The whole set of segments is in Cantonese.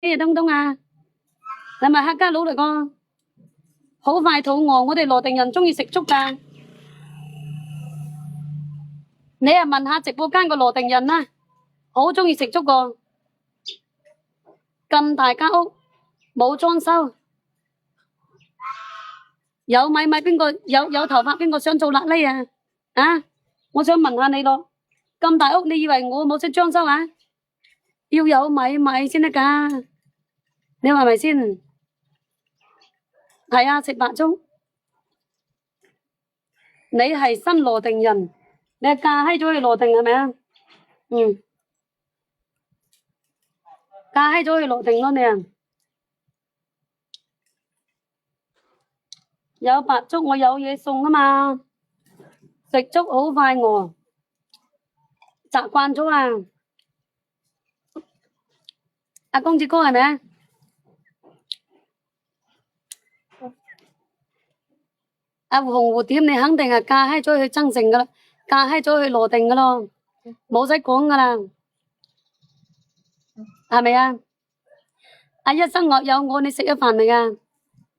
東東啊，你係咪客家佬嚟個？好快肚餓，我哋羅定人鍾意食粥㗎。你啊問下直播間個羅定人啦，好鍾意食粥個。咁大間屋冇裝修，有米邊個有頭髮邊個想做辣痢啊？啊，我想問下你咯，咁大屋你以為我冇識裝修啊？要有米先得㗎，你話係咪先？係啊，食白粥。你係新羅定人，你係嫁閪咗去羅定係咪啊？嗯，嫁閪咗去羅定咯你啊。有白粥我有嘢送啊嘛，食粥好快餓，習慣咗啊。阿公子哥係咪啊？阿紅蝴蝶你肯定係嫁閪咗去增城噶啦，嫁閪咗去羅定噶咯，冇使講噶啦，係咪啊？阿一生我有我，你食咗飯未噶？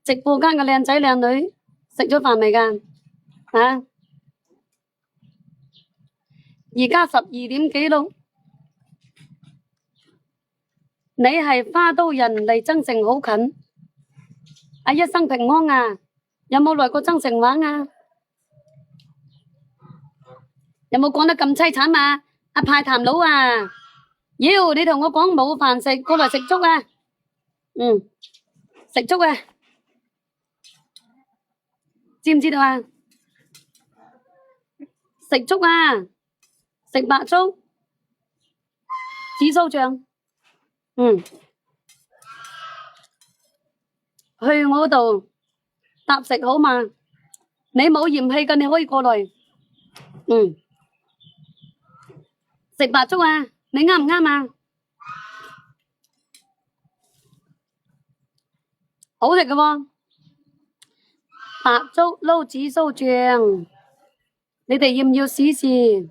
直播間嘅靚仔靚女食咗飯未噶？啊？而家12點幾咯，你係花都人離增城好近。阿一生平安啊，有冇來過增城玩啊？有冇講得咁凄慘啊？阿派譚佬啊，妖你同我講冇飯食，過來食粥啊！嗯，食粥啊，知唔知道啊？食粥啊，食白粥，紫蘇醬。嗯，去我度搭食好嘛？你冇嫌棄嘅，你可以過來。嗯，食白粥啊，你啱唔啱啊？好食嘅喎，白粥撈紫蘇醬，你哋要唔要試試？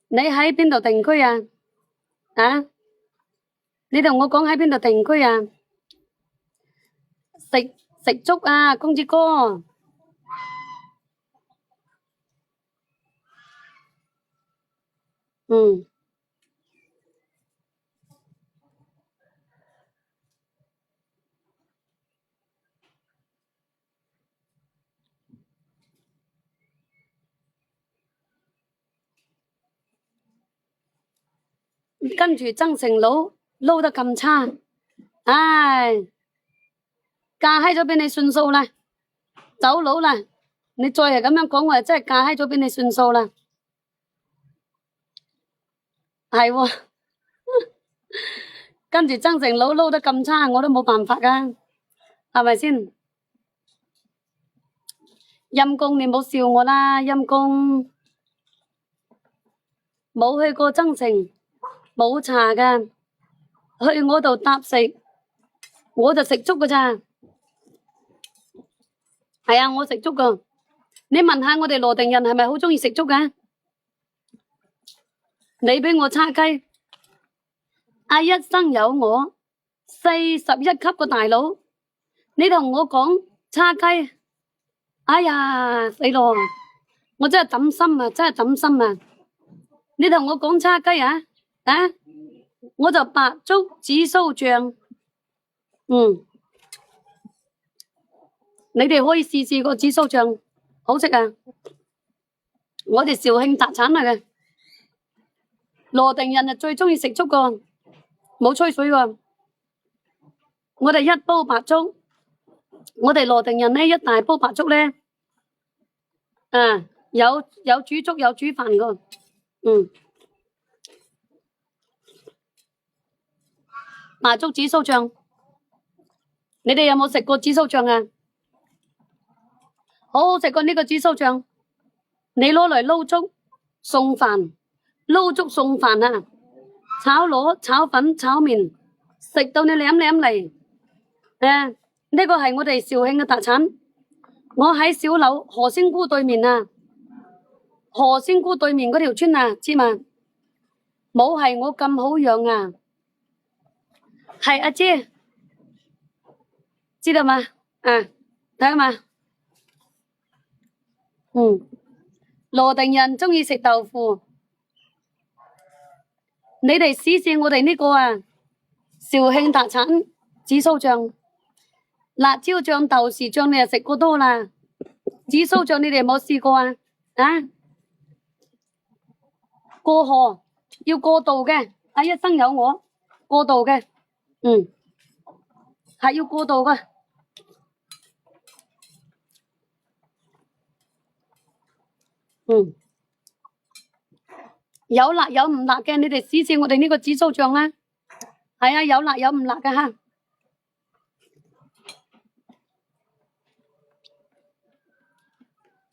你喺邊度定居啊？啊？你同我講喺邊度定居啊？食粥啊，公子哥。嗯，跟住增城佬撈得咁差，唉，嫁閪咗俾你算數啦，走佬啦！你再係咁樣講，我就真係嫁閪咗俾你算數啦。係喎，跟住增城佬撈得咁差，我都冇辦法㗎，係咪先？陰公，你唔好笑我啦，陰公，冇去過增城，冇茶㗎，去我度搭食，我就食粥㗎咋。係啊，我食粥㗎。你問下我哋羅定人係咪好鍾意食粥㗎？你俾我叉雞，阿一生有我41級個大佬，你同我講叉雞，哎呀死咯！我真係抌心啊，真係抌心啊！你同我講叉雞啊，啊，我就白粥紫蘇醬，你哋可以試試個紫蘇醬，好食啊！我哋肇慶特產嚟嘅，羅定人就最鍾意食粥個，冇吹水個。我哋一煲白粥，我哋羅定人呢一大煲白粥呢，有煮粥有煮飯個，白粥紫蘇醬，你哋有冇食過紫蘇醬啊？好好食過呢個紫蘇醬，你攞嚟撈粥送飯，撈粥送飯啊！炒螺、炒粉、炒麵，食到你舐舐嚟。呢個係我哋肇慶嘅特產。我喺小樓何仙姑對面啊，何仙姑對面嗰條村啊，知嘛？冇係我咁好養啊！係阿姐，知道嗎？啊，睇下嘛。羅定人鍾意食豆腐。你哋試試我哋呢個啊，肇慶特產紫蘇醬、辣椒醬、豆豉醬，你又食過多啦。紫蘇醬你哋有冇試過啊？啊，過河要過渡嘅，啊一生有我過渡嘅，係要過渡嘅。有辣有唔辣嘅，你哋試試我哋呢個紫蘇醬啦。係啊，有辣有唔辣嘅吓。